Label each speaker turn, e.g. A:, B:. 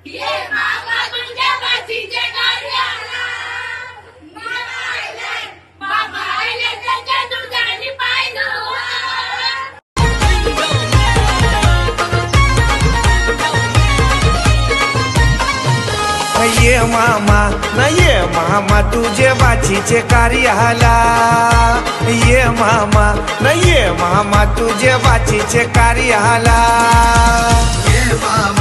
A: ये मामा तुझ्या बाचीचे कार्याला मामा आले त्याच्या दुधाने पाय धुवा
B: ये मामा न ये मामा तुझे बाचीचे कार्याला ये मामा न ये मामा तुझे बाचीचे कार्याला
C: ये मामा